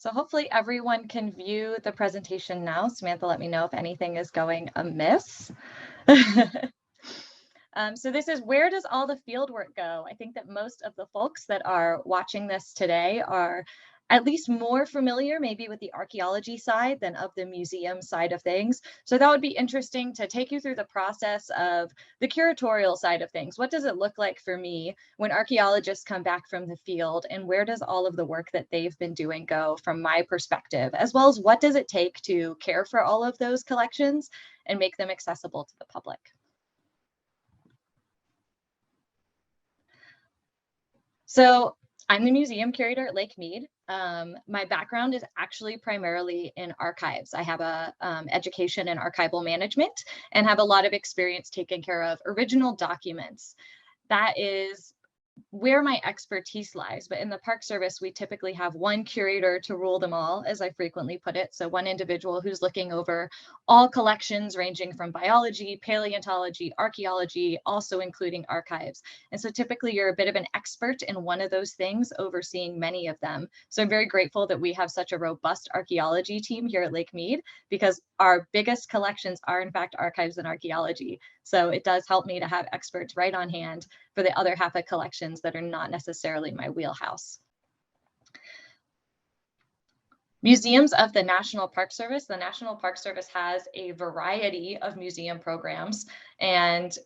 So hopefully everyone can view the presentation now. Samantha, let me know if anything is going amiss. So this is where does all the field work go? I think that most of the folks that are watching this today are at least more familiar maybe with the archaeology side than of the museum side of things. So that would be interesting to take you through the process of the curatorial side of things. What does it look like for me when archaeologists come back from the field, and where does all of the work that they've been doing go from my perspective, as well as what does it take to care for all of those collections and make them accessible to the public? So I'm the museum curator at Lake Mead. My background is actually primarily in archives. I have a education in archival management and have a lot of experience taking care of original documents. That is where my expertise lies. But in the Park Service, we typically have one curator to rule them all, as I frequently put it. So one individual who's looking over all collections ranging from biology, paleontology, archaeology, also including archives. And so typically you're a bit of an expert in one of those things, overseeing many of them. So I'm very grateful that we have such a robust archaeology team here at Lake Mead, because our biggest collections are in fact archives and archaeology. So it does help me to have experts right on hand for the other half of collections that are not necessarily my wheelhouse. Museums of the National Park Service. The National Park Service has a variety of museum programs, and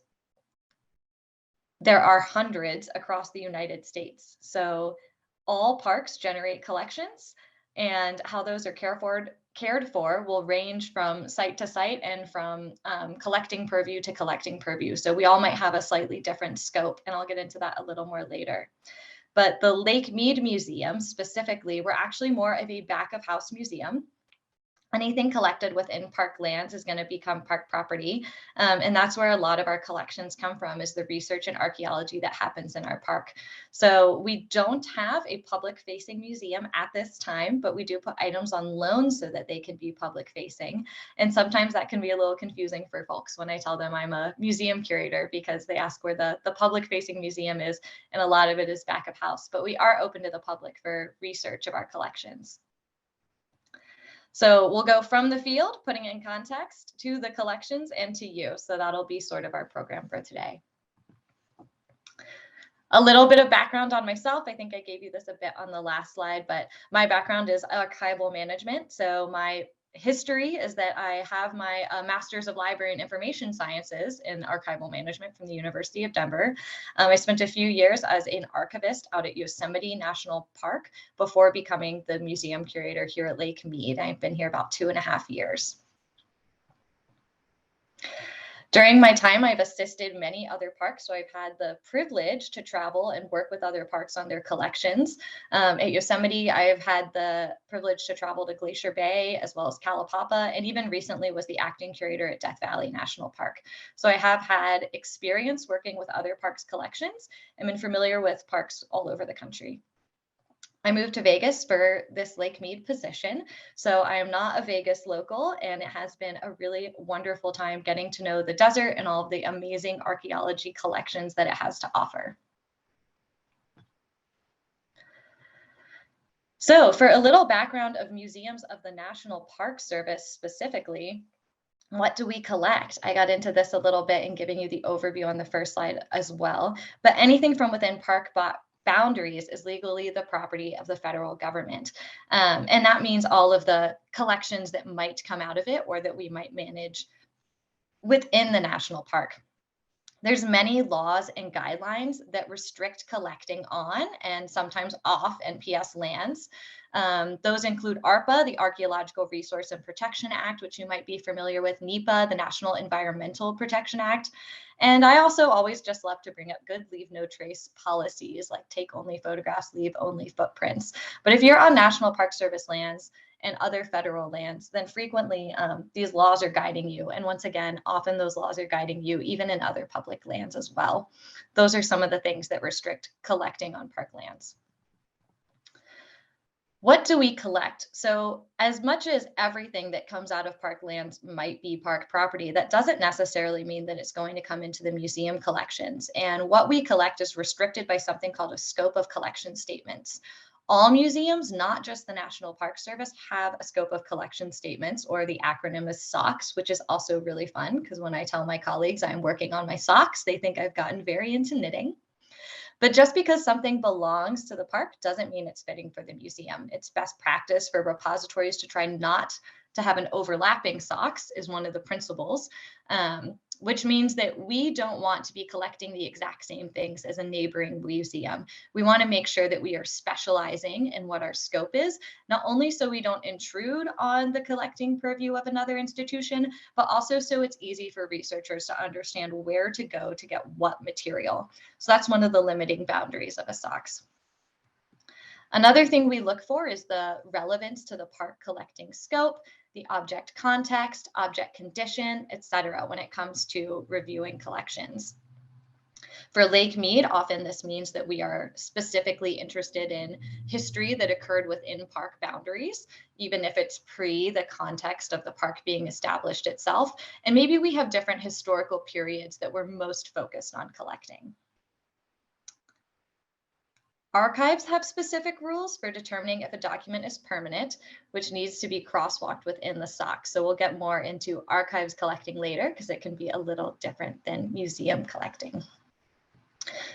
there are hundreds across the United States. So all parks generate collections, and how those are cared for will range from site to site and from collecting purview to collecting purview. So we all might have a slightly different scope, and I'll get into that a little more later. But the Lake Mead Museum specifically, we're actually more of a back of house museum. Anything collected within park lands is going to become park property. And that's where a lot of our collections come from, is the research and archaeology that happens in our park. So we don't have a public facing museum at this time, but we do put items on loan so that they can be public facing. And sometimes that can be a little confusing for folks when I tell them I'm a museum curator, because they ask where the public facing museum is, and a lot of it is back of house. But we are open to the public for research of our collections. So we'll go from the field, putting it in context, to the collections and to you. So that'll be sort of our program for today. A little bit of background on myself. I think I gave you this a bit on the last slide, but my background is archival management. So my history is that I have my Master's of Library and Information Sciences in archival management from the University of Denver. I spent a few years as an archivist out at Yosemite National Park before becoming the museum curator here at Lake Mead. I've been here about 2.5 years. During my time, I've assisted many other parks, so I've had the privilege to travel and work with other parks on their collections. At Yosemite, I've had the privilege to travel to Glacier Bay as well as Calapapa, and even recently was the acting curator at Death Valley National Park. So I have had experience working with other parks' collections and been familiar with parks all over the country. I moved to Vegas for this Lake Mead position, so I am not a Vegas local, and it has been a really wonderful time getting to know the desert and all of the amazing archaeology collections that it has to offer. So for a little background of museums of the National Park Service specifically, what do we collect? I got into this a little bit in giving you the overview on the first slide as well, but anything from within park boundaries is legally the property of the federal government. And that means all of the collections that might come out of it or that we might manage within the national park. There's many laws and guidelines that restrict collecting on and sometimes off NPS lands. Those include ARPA, the Archaeological Resource and Protection Act, which you might be familiar with, NEPA, the National Environmental Protection Act. And I also always just love to bring up good leave no trace policies, like take only photographs, leave only footprints. But if you're on National Park Service lands and other federal lands, then frequently these laws are guiding you. And once again, often those laws are guiding you even in other public lands as well. Those are some of the things that restrict collecting on park lands. What do we collect? So as much as everything that comes out of park lands might be park property, that doesn't necessarily mean that it's going to come into the museum collections. And what we collect is restricted by something called a scope of collection statements. All museums, not just the National Park Service, have a scope of collection statements, or the acronym is SOCS, which is also really fun because when I tell my colleagues I'm working on my socks, they think I've gotten very into knitting. But just because something belongs to the park doesn't mean it's fitting for the museum. It's best practice for repositories to try not to have an overlapping SOCS is one of the principles, which means that we don't want to be collecting the exact same things as a neighboring museum. We want to make sure that we are specializing in what our scope is, not only so we don't intrude on the collecting purview of another institution, but also so it's easy for researchers to understand where to go to get what material. So that's one of the limiting boundaries of a SOCS. Another thing we look for is the relevance to the park collecting scope, the object context, object condition, etc. when it comes to reviewing collections. For Lake Mead, often this means that we are specifically interested in history that occurred within park boundaries, even if it's pre the context of the park being established itself. And maybe we have different historical periods that we're most focused on collecting. Archives have specific rules for determining if a document is permanent, which needs to be crosswalked within the SOC. So we'll get more into archives collecting later because it can be a little different than museum collecting.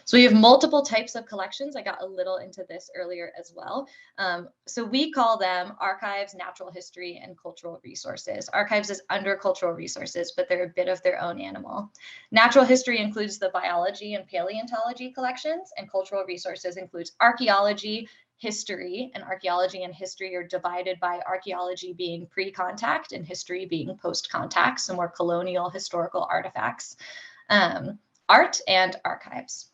So we have multiple types of collections. I got a little into this earlier as well. So we call them archives, natural history, and cultural resources. Archives is under cultural resources, but they're a bit of their own animal. Natural history includes the biology and paleontology collections, and cultural resources includes archaeology, history, and archaeology and history are divided by archaeology being pre-contact and history being post-contact, so more colonial historical artifacts. Art and archives.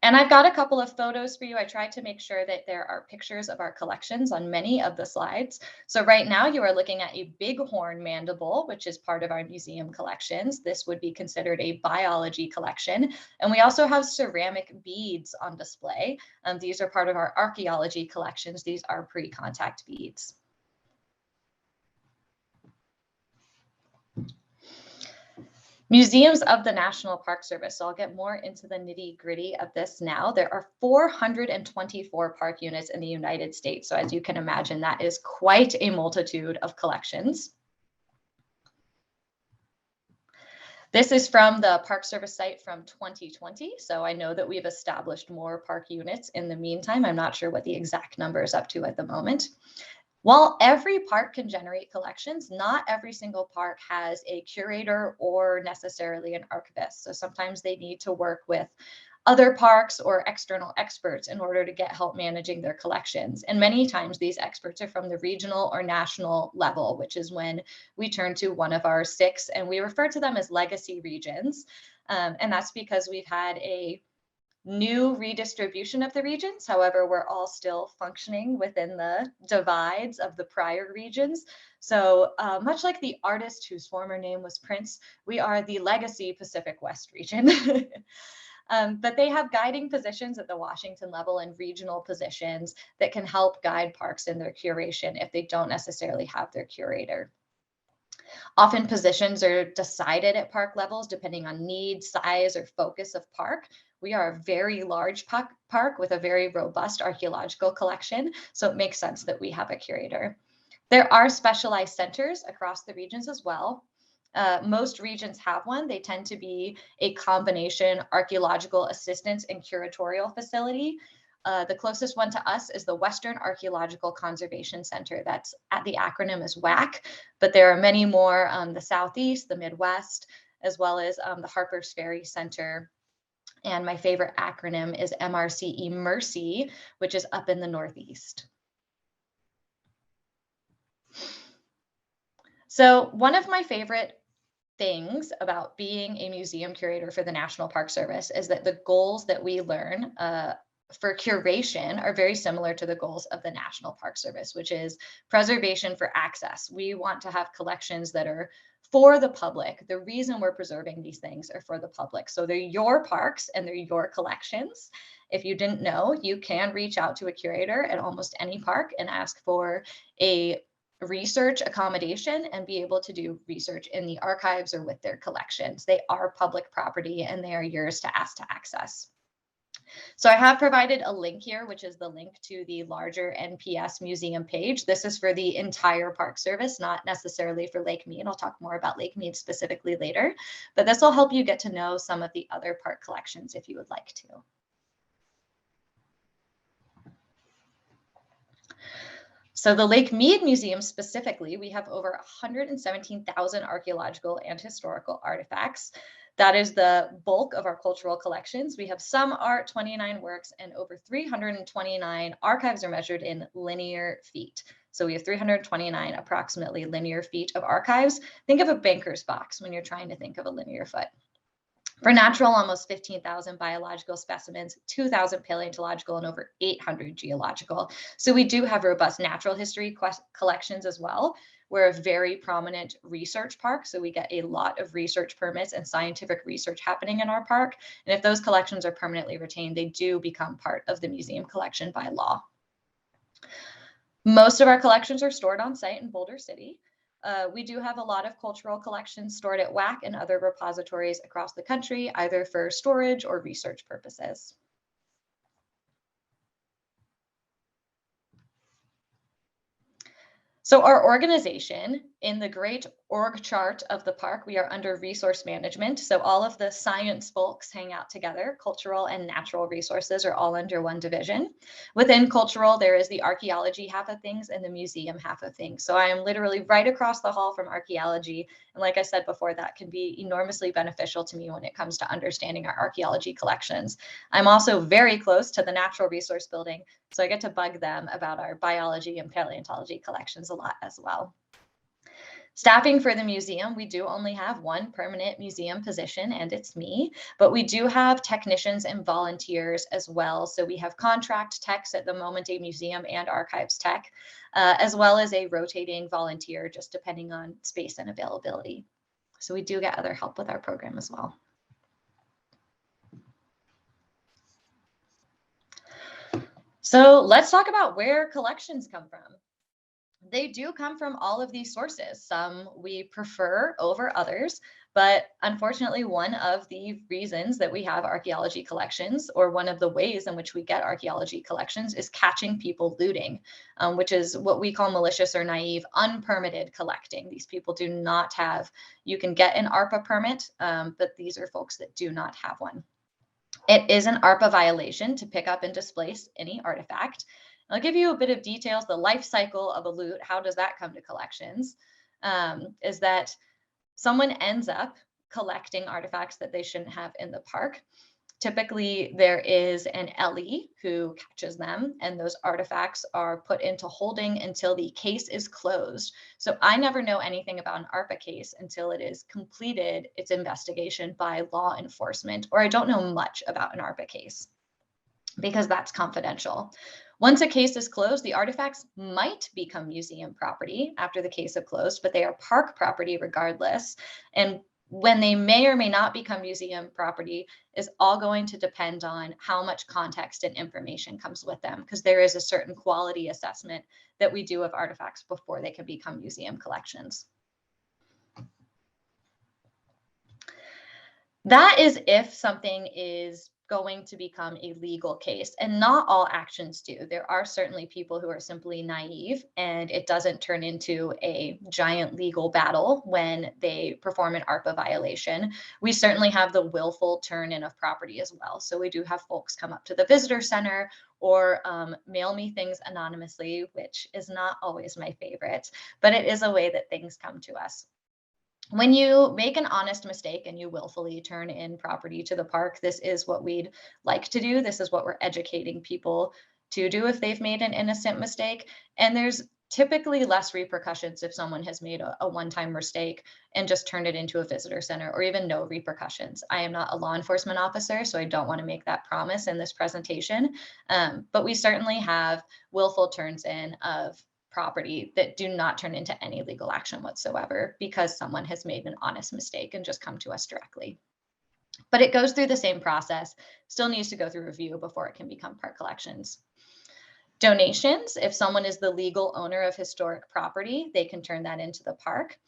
And I've got a couple of photos for you. I tried to make sure that there are pictures of our collections on many of the slides. So right now you are looking at a bighorn mandible, which is part of our museum collections. This would be considered a biology collection. And we also have ceramic beads on display. These are part of our archaeology collections. These are pre-contact beads. Museums of the National Park Service. So I'll get more into the nitty-gritty of this now. There are 424 park units in the United States. So as you can imagine, that is quite a multitude of collections. This is from the Park Service site from 2020. So I know that we've established more park units in the meantime. I'm not sure what the exact number is up to at the moment. While every park can generate collections, not every single park has a curator or necessarily an archivist. So sometimes they need to work with other parks or external experts in order to get help managing their collections. And many times these experts are from the regional or national level, which is when we turn to one of our 6, and we refer to them as legacy regions. And that's because we've had a new redistribution of the regions. However, we're all still functioning within the divides of the prior regions. So much like the artist whose former name was Prince, we are the legacy Pacific West region. But they have guiding positions at the Washington level and regional positions that can help guide parks in their curation if they don't necessarily have their curator. Often positions are decided at park levels depending on need, size, or focus of park. We are a very large park with a very robust archaeological collection, so it makes sense that we have a curator. There are specialized centers across the regions as well. Most regions have one. They tend to be a combination archaeological assistance and curatorial facility. The closest one to us is the Western Archaeological Conservation Center. That's the acronym is WAC, but there are many more, the Southeast, the Midwest, as well as the Harpers Ferry Center. And my favorite acronym is MRCE Mercy, which is up in the Northeast. So one of my favorite things about being a museum curator for the National Park Service is that the goals that we learn for curation are very similar to the goals of the National Park Service, which is preservation for access. We want to have collections that are for the public. The reason we're preserving these things are for the public. So they're your parks and they're your collections. If you didn't know, you can reach out to a curator at almost any park and ask for a research accommodation and be able to do research in the archives or with their collections. They are public property and they are yours to ask to access. So I have provided a link here, which is the link to the larger NPS museum page. This is for the entire Park Service, not necessarily for Lake Mead. I'll talk more about Lake Mead specifically later, but this will help you get to know some of the other park collections if you would like to. So the Lake Mead Museum specifically, we have over 117,000 archaeological and historical artifacts. That is the bulk of our cultural collections. We have some art, 29 works, and over 329 archives are measured in linear feet. So we have 329 approximately linear feet of archives. Think of a banker's box when you're trying to think of a linear foot. For natural, almost 15,000 biological specimens, 2,000 paleontological, and over 800 geological. So we do have robust natural history collections as well. We're a very prominent research park, so we get a lot of research permits and scientific research happening in our park. And if those collections are permanently retained, they do become part of the museum collection by law. Most of our collections are stored on site in Boulder City. We do have a lot of cultural collections stored at WAC and other repositories across the country, either for storage or research purposes. So our organization, in the great org chart of the park, we are under resource management. So all of the science folks hang out together. Cultural and natural resources are all under one division. Within cultural, there is the archaeology half of things and the museum half of things. So I am literally right across the hall from archaeology. And like I said before, that can be enormously beneficial to me when it comes to understanding our archaeology collections. I'm also very close to the natural resource building, so I get to bug them about our biology and paleontology collections a lot as well. Staffing for the museum, we do only have one permanent museum position, and it's me, but we do have technicians and volunteers as well. So we have contract techs at the moment, a museum and archives tech, as well as a rotating volunteer, just depending on space and availability. So we do get other help with our program as well. So let's talk about where collections come from. They do come from all of these sources. Some we prefer over others, but unfortunately, one of the reasons that we have archaeology collections, or one of the ways in which we get archaeology collections, is catching people looting, which is what we call malicious or naive, unpermitted collecting. These people do not have, you can get an ARPA permit, but these are folks that do not have one. It is an ARPA violation to pick up and displace any artifact. I'll give you a bit of details. The life cycle of a loot, how does that come to collections? Is that someone ends up collecting artifacts that they shouldn't have in the park. Typically, there is an LE who catches them, and those artifacts are put into holding until the case is closed. So I never know anything about an ARPA case until it is completed its investigation by law enforcement, or I don't know much about an ARPA case because that's confidential. Once a case is closed, the artifacts might become museum property after the case is closed, but they are park property regardless. And when they may or may not become museum property is all going to depend on how much context and information comes with them, because there is a certain quality assessment that we do of artifacts before they can become museum collections. That is if something is going to become a legal case, and not all actions do. There are certainly people who are simply naive and it doesn't turn into a giant legal battle when they perform an ARPA violation. We certainly have the willful turn in of property as well. So we do have folks come up to the visitor center or mail me things anonymously, which is not always my favorite, but it is a way that things come to us. When you make an honest mistake and you willfully turn in property to the park, this is what we'd like to do. This is what we're educating people to do if they've made an innocent mistake. And there's typically less repercussions if someone has made a one-time mistake and just turned it into a visitor center, or even no repercussions. I am not a law enforcement officer, so I don't want to make that promise in this presentation. But we certainly have willful turns in of property that do not turn into any legal action whatsoever because someone has made an honest mistake and just come to us directly. But it goes through the same process, still needs to go through review before it can become park collections. Donations, if someone is the legal owner of historic property, they can turn that into the park.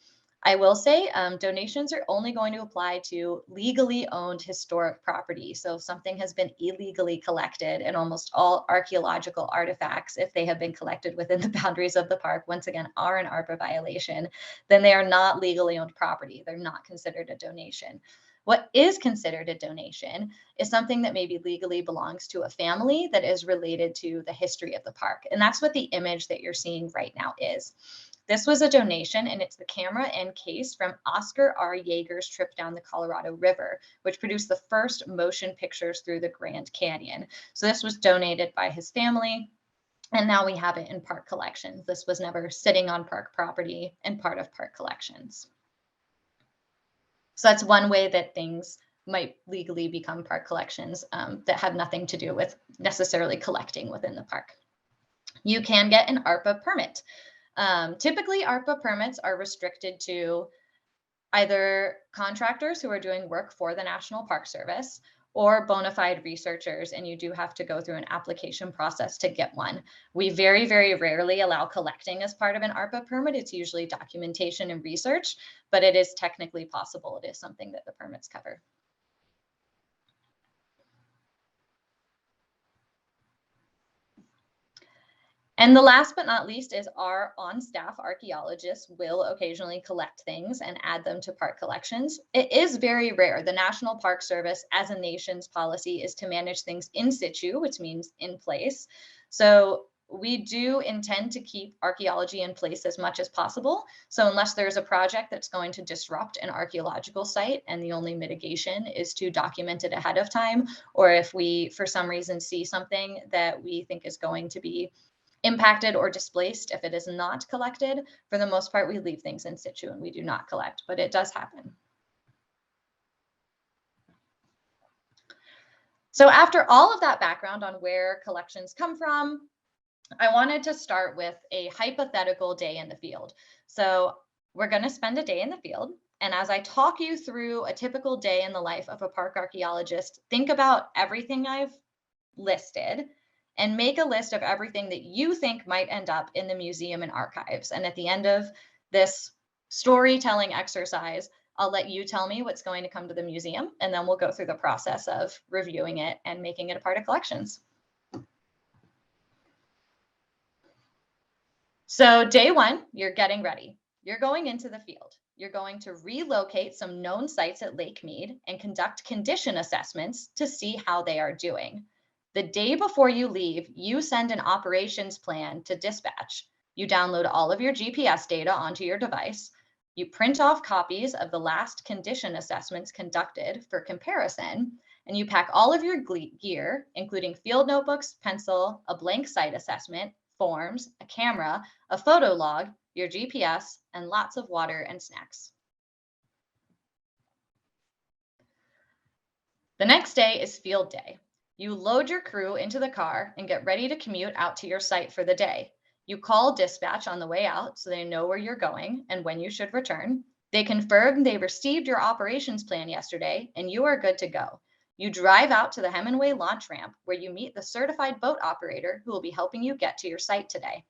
I will say donations are only going to apply to legally owned historic property. So if something has been illegally collected, and almost all archaeological artifacts, if they have been collected within the boundaries of the park, once again, are an ARPA violation, then they are not legally owned property. They're not considered a donation. What is considered a donation is something that maybe legally belongs to a family that is related to the history of the park. And that's what the image that you're seeing right now is. This was a donation, and it's the camera and case from Oscar R. Yeager's trip down the Colorado River, which produced the first motion pictures through the Grand Canyon. So this was donated by his family, and now we have it in park collections. This was never sitting on park property and part of park collections. So that's one way that things might legally become park collections that have nothing to do with necessarily collecting within the park. You can get an ARPA permit. Typically, ARPA permits are restricted to either contractors who are doing work for the National Park Service or bona fide researchers, and you do have to go through an application process to get one. We very, very rarely allow collecting as part of an ARPA permit. It's usually documentation and research, but it is technically possible. It is something that the permits cover. And the last but not least is our on-staff archaeologists will occasionally collect things and add them to park collections. It is very rare. The National Park Service, as a nation's policy, is to manage things in situ, which means in place. So we do intend to keep archaeology in place as much as possible. So unless there's a project that's going to disrupt an archaeological site and the only mitigation is to document it ahead of time, or if we, for some reason, see something that we think is going to be impacted or displaced, if it is not collected, for the most part, we leave things in situ and we do not collect, but it does happen. So after all of that background on where collections come from, I wanted to start with a hypothetical day in the field. So we're going to spend a day in the field. And as I talk you through a typical day in the life of a park archaeologist, think about everything I've listed and make a list of everything that you think might end up in the museum and archives. And at the end of this storytelling exercise, I'll let you tell me what's going to come to the museum, and then we'll go through the process of reviewing it and making it a part of collections. So day one, you're getting ready. You're going into the field. You're going to relocate some known sites at Lake Mead and conduct condition assessments to see how they are doing. The day before you leave, you send an operations plan to dispatch. You download all of your GPS data onto your device. You print off copies of the last condition assessments conducted for comparison, and you pack all of your gear, including field notebooks, pencil, a blank site assessment, forms, a camera, a photo log, your GPS, and lots of water and snacks. The next day is field day. You load your crew into the car and get ready to commute out to your site for the day. You call dispatch on the way out so they know where you're going and when you should return. They confirm they received your operations plan yesterday and you are good to go. You drive out to the Hemingway launch ramp where you meet the certified boat operator who will be helping you get to your site today.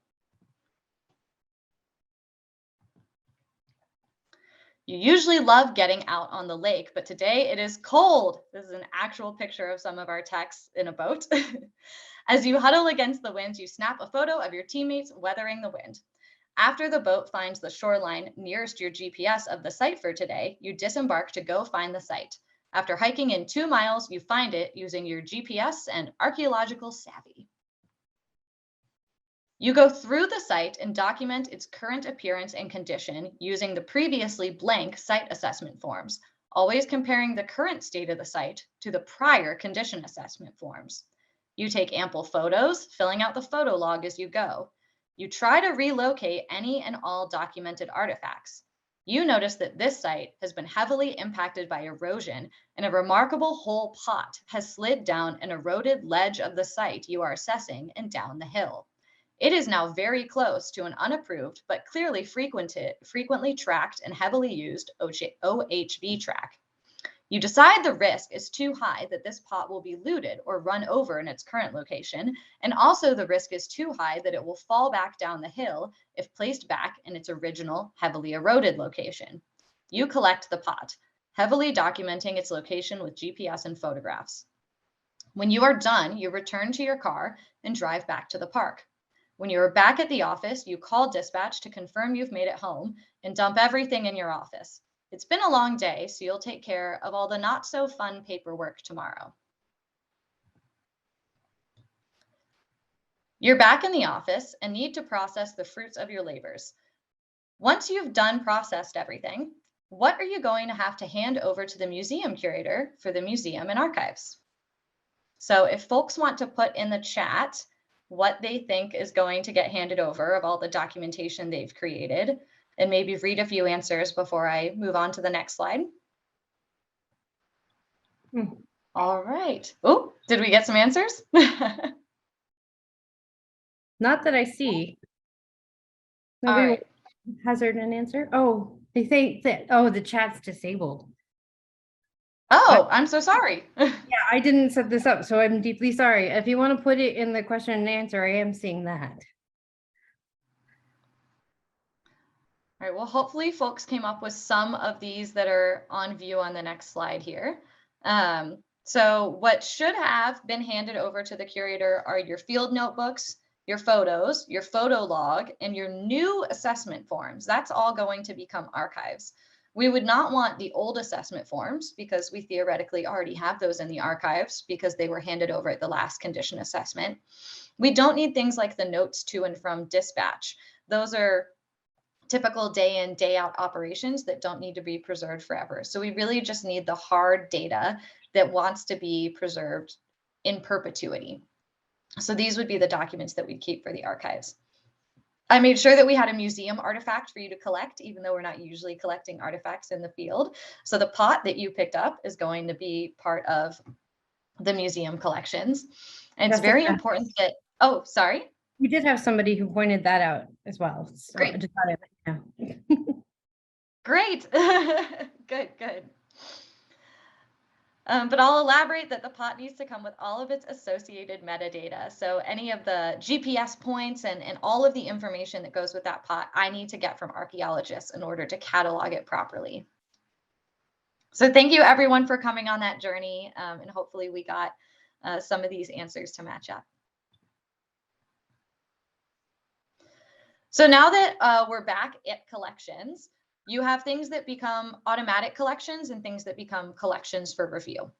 You usually love getting out on the lake, but today it is cold. This is an actual picture of some of our techs in a boat. As you huddle against the winds, you snap a photo of your teammates weathering the wind. After the boat finds the shoreline nearest your GPS of the site for today, you disembark to go find the site. After hiking in 2 miles, you find it using your GPS and archaeological savvy. You go through the site and document its current appearance and condition using the previously blank site assessment forms, always comparing the current state of the site to the prior condition assessment forms. You take ample photos, filling out the photo log as you go. You try to relocate any and all documented artifacts. You notice that this site has been heavily impacted by erosion, and a remarkable whole pot has slid down an eroded ledge of the site you are assessing and down the hill. It is now very close to an unapproved but clearly frequently tracked and heavily used OHV track. You decide the risk is too high that this pot will be looted or run over in its current location, and also the risk is too high that it will fall back down the hill if placed back in its original heavily eroded location. You collect the pot, heavily documenting its location with GPS and photographs. When you are done, you return to your car and drive back to the park. When you are back at the office, you call dispatch to confirm you've made it home and dump everything in your office. It's been a long day, so you'll take care of all the not so fun paperwork tomorrow. You're back in the office and need to process the fruits of your labors. Once you've done processed everything, what are you going to have to hand over to the museum curator for the museum and archives? So if folks want to put in the chat what they think is going to get handed over of all the documentation they've created, and maybe read a few answers before I move on to the next slide. All right. Oh, did we get some answers? Not that I see. Nobody hazard an answer. Oh, they think that, oh, the chat's disabled. Oh, I'm so sorry. Yeah, I didn't set this up, so I'm deeply sorry. If you want to put it in the question and answer, I am seeing that. All right, well, hopefully folks came up with some of these that are on view on the next slide here. So what should have been handed over to the curator are your field notebooks, your photos, your photo log, and your new assessment forms. That's all going to become archives. We would not want the old assessment forms because we theoretically already have those in the archives because they were handed over at the last condition assessment. We don't need things like the notes to and from dispatch. Those are typical day in, day out operations that don't need to be preserved forever. So we really just need the hard data that wants to be preserved in perpetuity. So these would be the documents that we'd keep for the archives. I made sure that we had a museum artifact for you to collect, even though we're not usually collecting artifacts in the field. So the pot that you picked up is going to be part of the museum collections. And it's very important that, oh, sorry. We did have somebody who pointed that out as well. So Great. I just thought it, Great. Good. But I'll elaborate that the pot needs to come with all of its associated metadata. So any of the GPS points and all of the information that goes with that pot, I need to get from archaeologists in order to catalog it properly. So thank you everyone for coming on that journey. And hopefully we got some of these answers to match up. So now that we're back at collections, you have things that become automatic collections and things that become collections for review.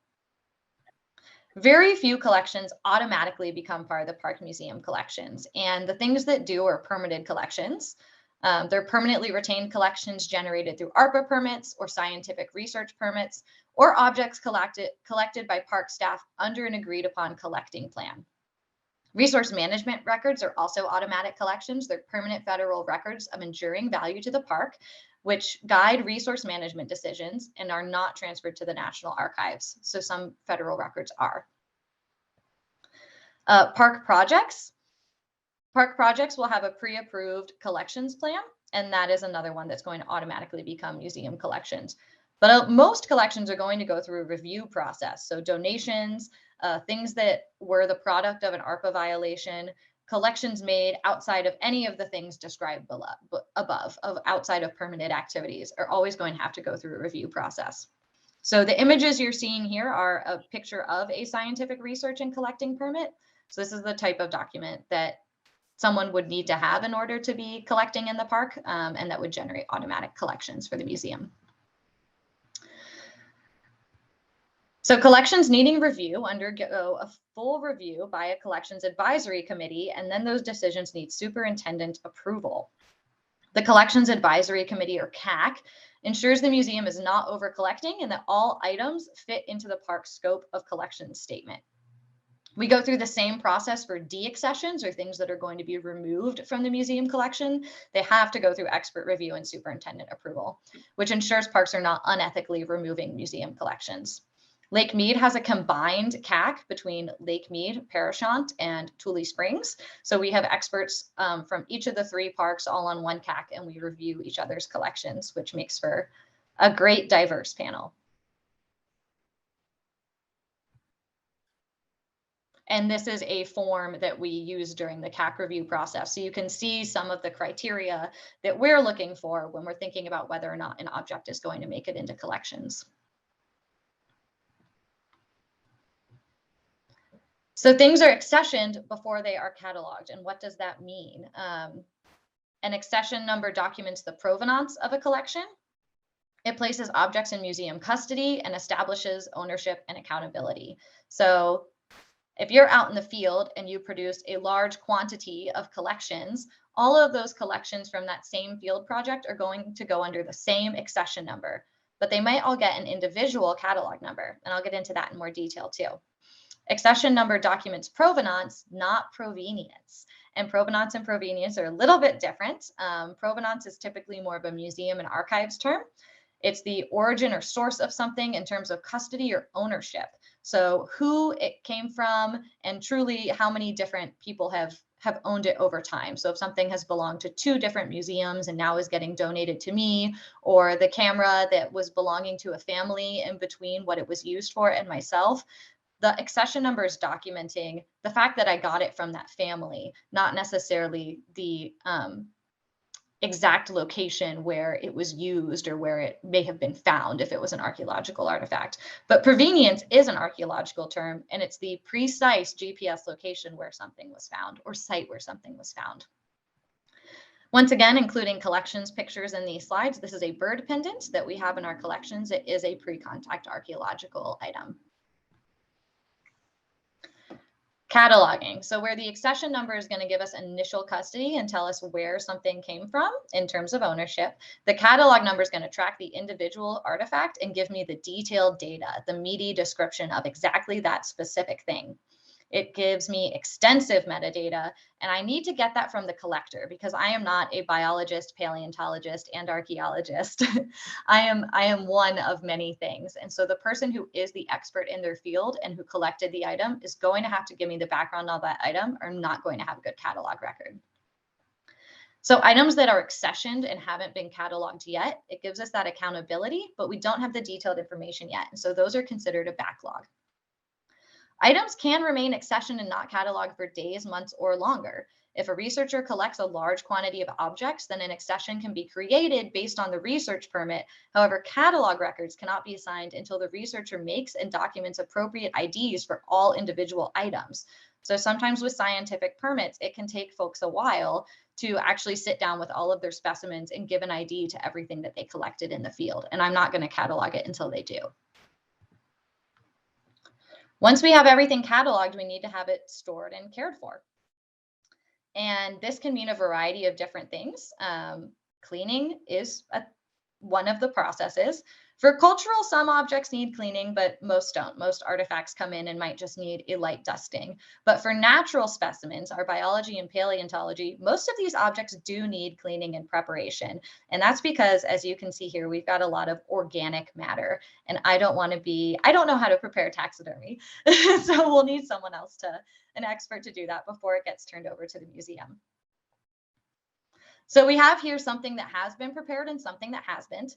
Very few collections automatically become part of the Park Museum collections, and the things that do are permitted collections. They're permanently retained collections generated through ARPA permits or scientific research permits, or objects collected by park staff under an agreed upon collecting plan. Resource management records are also automatic collections. They're permanent federal records of enduring value to the park, which guide resource management decisions and are not transferred to the National Archives. So some federal records are. Park projects will have a pre-approved collections plan, and that is another one that's going to automatically become museum collections. But most collections are going to go through a review process. So donations, things that were the product of an ARPA violation, collections made outside of any of the things described above, outside of permitted activities, are always going to have to go through a review process. So the images you're seeing here are a picture of a scientific research and collecting permit. So this is the type of document that someone would need to have in order to be collecting in the park, and that would generate automatic collections for the museum. So collections needing review undergo a full review by a collections advisory committee, and then those decisions need superintendent approval. The Collections Advisory Committee, or CAC, ensures the museum is not over collecting and that all items fit into the park's scope of collections statement. We go through the same process for deaccessions, or things that are going to be removed from the museum collection. They have to go through expert review and superintendent approval, which ensures parks are not unethically removing museum collections. Lake Mead has a combined CAC between Lake Mead, Parashant, and Tule Springs. So we have experts from each of the three parks all on one CAC, and we review each other's collections, which makes for a great diverse panel. And this is a form that we use during the CAC review process. So you can see some of the criteria that we're looking for when we're thinking about whether or not an object is going to make it into collections. So things are accessioned before they are cataloged. And what does that mean? An accession number documents the provenance of a collection. It places objects in museum custody and establishes ownership and accountability. So if you're out in the field and you produce a large quantity of collections, all of those collections from that same field project are going to go under the same accession number, but they might all get an individual catalog number. And I'll get into that in more detail too. Accession number documents provenance, not provenience. And provenance and provenience are a little bit different. Provenance is typically more of a museum and archives term. It's the origin or source of something in terms of custody or ownership. So who it came from and truly how many different people have owned it over time. So if something has belonged to 2 different museums and now is getting donated to me, or the camera that was belonging to a family in between what it was used for and myself, the accession number is documenting the fact that I got it from that family, not necessarily the exact location where it was used or where it may have been found if it was an archaeological artifact. But provenience is an archaeological term, and it's the precise GPS location where something was found or site where something was found. Once again, including collections pictures in these slides, this is a bird pendant that we have in our collections. It is a pre-contact archaeological item. Cataloging. So where the accession number is going to give us initial custody and tell us where something came from in terms of ownership, the catalog number is going to track the individual artifact and give me the detailed data, the meaty description of exactly that specific thing. It gives me extensive metadata, and I need to get that from the collector because I am not a biologist, paleontologist, and archaeologist. I am one of many things. And so the person who is the expert in their field and who collected the item is going to have to give me the background on that item or I'm not going to have a good catalog record. So items that are accessioned and haven't been cataloged yet, it gives us that accountability, but we don't have the detailed information yet. And so those are considered a backlog. Items can remain accessioned and not cataloged for days, months, or longer. If a researcher collects a large quantity of objects, then an accession can be created based on the research permit. However, catalog records cannot be assigned until the researcher makes and documents appropriate IDs for all individual items. So sometimes with scientific permits, it can take folks a while to actually sit down with all of their specimens and give an ID to everything that they collected in the field. And I'm not going to catalog it until they do. Once we have everything cataloged, we need to have it stored and cared for. And this can mean a variety of different things. Cleaning is one of the processes. For cultural, some objects need cleaning, but most don't. Most artifacts come in and might just need a light dusting. But for natural specimens, our biology and paleontology, most of these objects do need cleaning and preparation. And that's because, as you can see here, we've got a lot of organic matter. And I don't know how to prepare taxidermy. So we'll need someone else an expert to do that before it gets turned over to the museum. So we have here something that has been prepared and something that hasn't.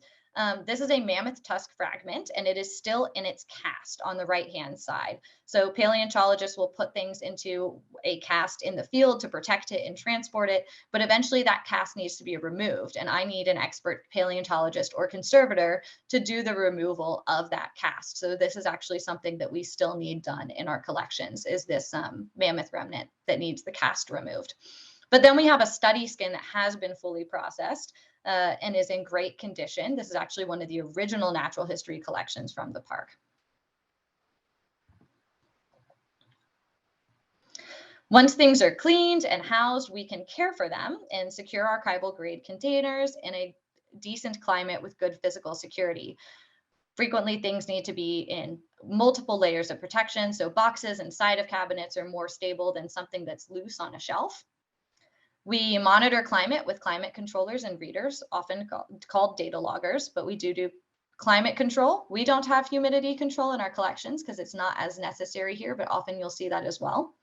This is a mammoth tusk fragment, and it is still in its cast on the right-hand side. So paleontologists will put things into a cast in the field to protect it and transport it, but eventually that cast needs to be removed, and I need an expert paleontologist or conservator to do the removal of that cast. So this is actually something that we still need done in our collections, is this mammoth remnant that needs the cast removed. But then we have a study skin that has been fully processed and is in great condition. This is actually one of the original natural history collections from the park. Once things are cleaned and housed, we can care for them in secure archival grade containers in a decent climate with good physical security. Frequently, things need to be in multiple layers of protection. So boxes inside of cabinets are more stable than something that's loose on a shelf. We monitor climate with climate controllers and readers, often called data loggers, but we do climate control. We don't have humidity control in our collections because it's not as necessary here, but often you'll see that as well.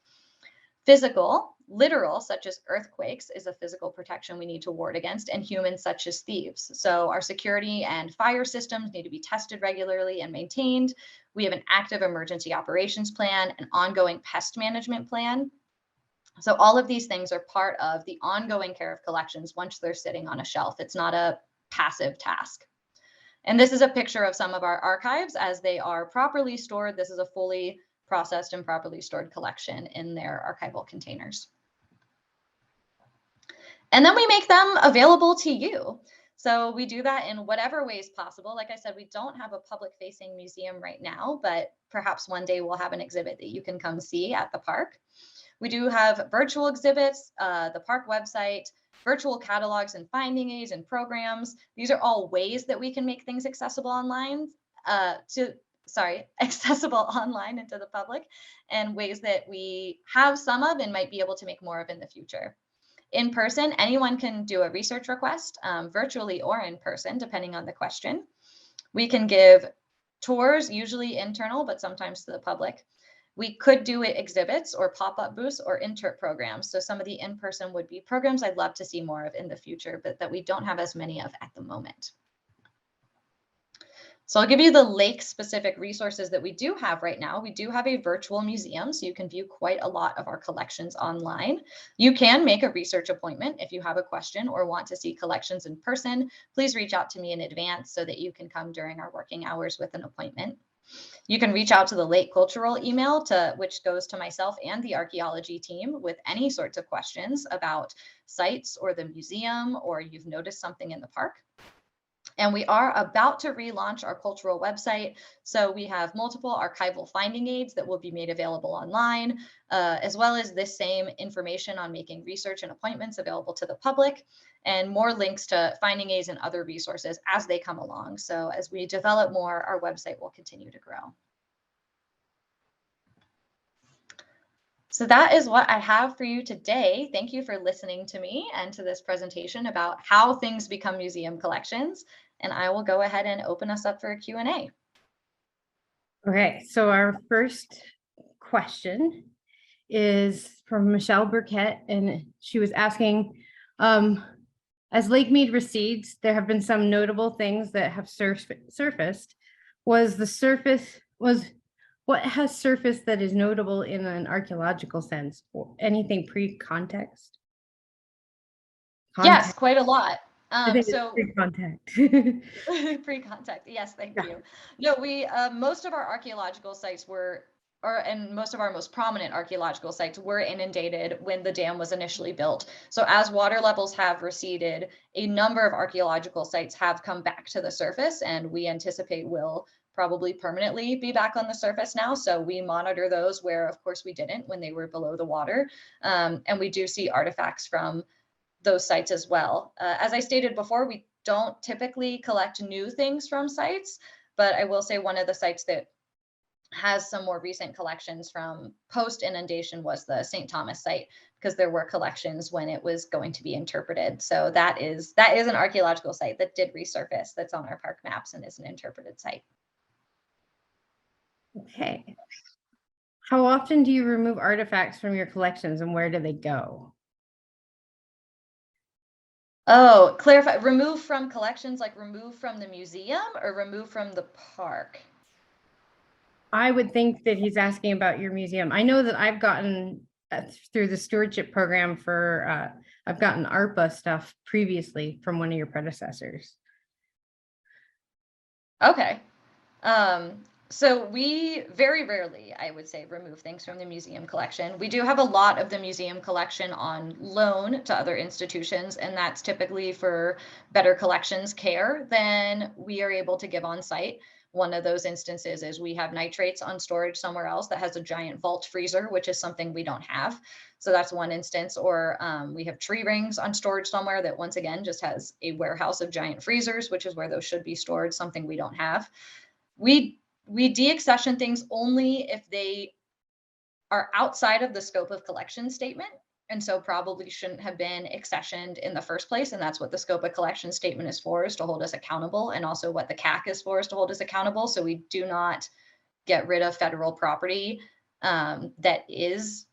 Physical, Literal, such as earthquakes, is a physical protection we need to ward against, and human, such as thieves. So our security and fire systems need to be tested regularly and maintained. We have an active emergency operations plan, an ongoing pest management plan. So all of these things are part of the ongoing care of collections once they're sitting on a shelf. It's not a passive task. And this is a picture of some of our archives as they are properly stored. This is a fully processed and properly stored collection in their archival containers. And then we make them available to you. So we do that in whatever ways possible. Like I said, we don't have a public facing museum right now, but perhaps one day we'll have an exhibit that you can come see at the park. We do have virtual exhibits, the park website, virtual catalogs and finding aids and programs. These are all ways that we can make things accessible online accessible online and to the public, and ways that we have some of and might be able to make more of in the future. In person, anyone can do a research request, virtually or in person, depending on the question. We can give tours, usually internal, but sometimes to the public. We could do exhibits or pop-up booths or intern programs. So some of the in-person would be programs I'd love to see more of in the future, but that we don't have as many of at the moment. So I'll give you the lake-specific resources that we do have right now. We do have a virtual museum, so you can view quite a lot of our collections online. You can make a research appointment if you have a question or want to see collections in person. Please reach out to me in advance so that you can come during our working hours with an appointment. You can reach out to the Lake Cultural email, which goes to myself and the archaeology team with any sorts of questions about sites or the museum, or you've noticed something in the park. And we are about to relaunch our cultural website. So we have multiple archival finding aids that will be made available online, as well as this same information on making research and appointments available to the public, and more links to finding aids and other resources as they come along. So as we develop more, our website will continue to grow. So that is what I have for you today. Thank you for listening to me and to this presentation about how things become museum collections. And I will go ahead and open us up for a Q&A. Okay, so our first question is from Michelle Burkett, and she was asking, as Lake Mead recedes, there have been some notable things that have surfaced. What has surfaced that is notable in an archaeological sense, or anything pre-context? Yes, quite a lot. So pre-contact. Pre-contact, yes, thank you. No, we most of our archaeological sites and most of our most prominent archaeological sites were inundated when the dam was initially built. So as water levels have receded, a number of archaeological sites have come back to the surface, and we anticipate will probably permanently be back on the surface now. So we monitor those where, of course, we didn't when they were below the water. And we do see artifacts from those sites as well. As I stated before, we don't typically collect new things from sites, but I will say one of the sites that has some more recent collections from post inundation was the St. Thomas site, because there were collections when it was going to be interpreted. So that is an archaeological site that did resurface, that's on our park maps and is an interpreted site. Okay. How often do you remove artifacts from your collections, and where do they go? Oh, clarify, remove from collections, like remove from the museum or remove from the park? I would think that he's asking about your museum. I know that I've gotten through the stewardship program I've gotten ARPA stuff previously from one of your predecessors. Okay. So we very rarely, I would say, remove things from the museum collection. We do have a lot of the museum collection on loan to other institutions, and that's typically for better collections care than we are able to give on site. One of those instances is we have nitrates on storage somewhere else that has a giant vault freezer, which is something we don't have. So that's one instance. Or we have tree rings on storage somewhere that, once again, just has a warehouse of giant freezers, which is where those should be stored, something we don't have. We deaccession things only if they are outside of the scope of collection statement, and so probably shouldn't have been accessioned in the first place. And that's what the scope of collection statement is for, is to hold us accountable, and also what the CAC is for, is to hold us accountable. So we do not get rid of federal property that is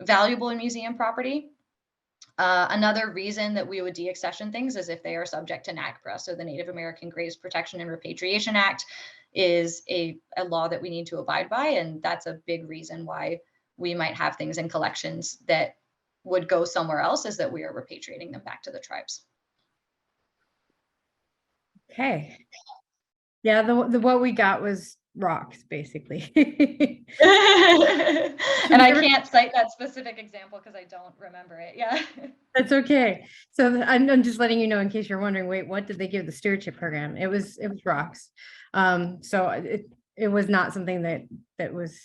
valuable in museum property. Another reason that we would deaccession things is if they are subject to NAGPRA. So the Native American Graves Protection and Repatriation Act is a law that we need to abide by. And that's a big reason why we might have things in collections that would go somewhere else, is that we are repatriating them back to the tribes. Okay. Yeah, the what we got was rocks, basically. And I can't cite that specific example because I don't remember it. Yeah. That's okay. So I'm just letting you know in case you're wondering, wait, what did they give the stewardship program? It was rocks. So it was not something that was,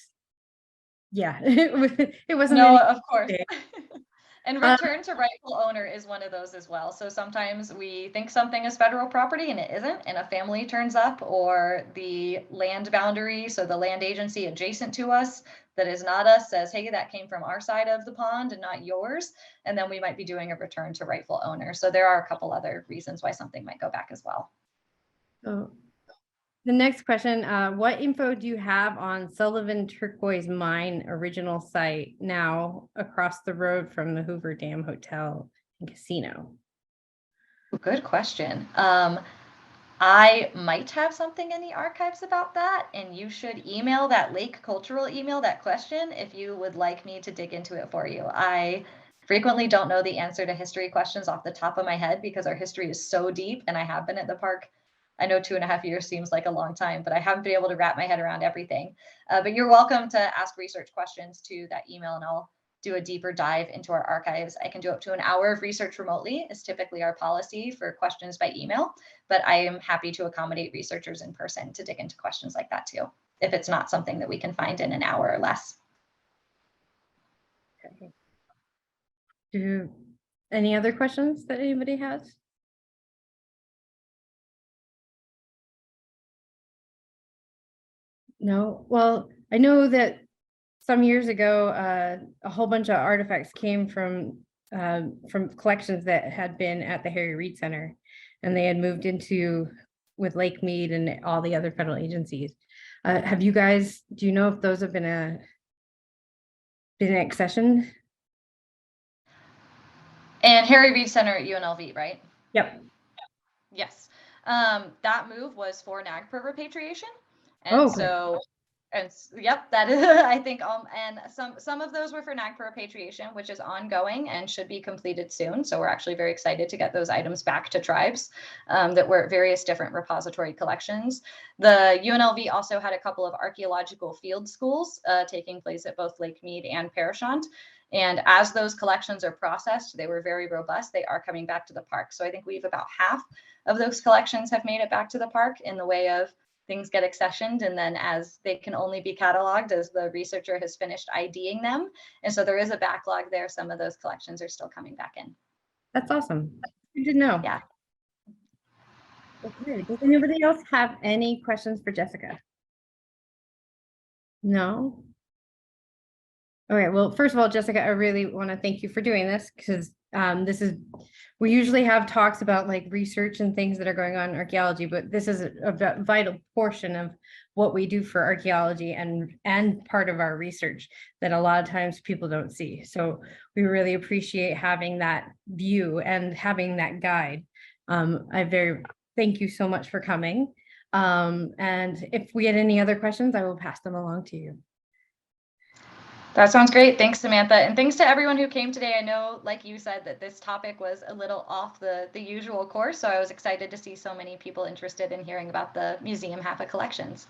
yeah, it wasn't. No, of course. And return to rightful owner is one of those as well. So sometimes we think something is federal property and it isn't, and a family turns up, or the land boundary, so the land agency adjacent to us that is not us, says, hey, that came from our side of the pond and not yours. And then we might be doing a return to rightful owner. So there are a couple other reasons why something might go back as well. So the next question, what info do you have on Sullivan Turquoise Mine original site now across the road from the Hoover Dam Hotel and Casino? Good question. I might have something in the archives about that, and you should email that Lake Cultural email that question if you would like me to dig into it for you. I frequently don't know the answer to history questions off the top of my head because our history is so deep, and I have been at the park. I know 2.5 years seems like a long time, but I haven't been able to wrap my head around everything. But you're welcome to ask research questions to that email, and I'll do a deeper dive into our archives. I can do up to an hour of research remotely, is typically our policy for questions by email, but I am happy to accommodate researchers in person to dig into questions like that too, if it's not something that we can find in an hour or less. Okay. Any other questions that anybody has? No. Well, I know that some years ago, a whole bunch of artifacts came from collections that had been at the Harry Reid Center, and they had moved into with Lake Mead and all the other federal agencies. Have you guys? Do you know if those have been an accession? And Harry Reid Center at UNLV, right? Yep. Yes. That move was for NAGPRA repatriation. And Oh, so, and yep, that is, I think, and some of those were for NAGPRA repatriation, which is ongoing and should be completed soon. So we're actually very excited to get those items back to tribes that were at various different repository collections. The UNLV also had a couple of archaeological field schools taking place at both Lake Mead and Parashant. And as those collections are processed, they were very robust. They are coming back to the park. So I think we've about half of those collections have made it back to the park in the way of things get accessioned, and then as they can only be cataloged as the researcher has finished IDing them. And so there is a backlog there. Some of those collections are still coming back in. that's awesome. Good to know. Yeah. Okay. Does anybody else have any questions for Jessica? No? Okay, well, first of all, Jessica, I really want to thank you for doing this, because we usually have talks about like research and things that are going on in archaeology, but this is a vital portion of what we do for archaeology and part of our research that a lot of times people don't see. So we really appreciate having that view and having that guide. Thank you so much for coming. And if we get any other questions, I will pass them along to you. That sounds great. Thanks, Samantha. And thanks to everyone who came today. I know, like you said, that this topic was a little off the usual course. So I was excited to see so many people interested in hearing about the museum half of collections.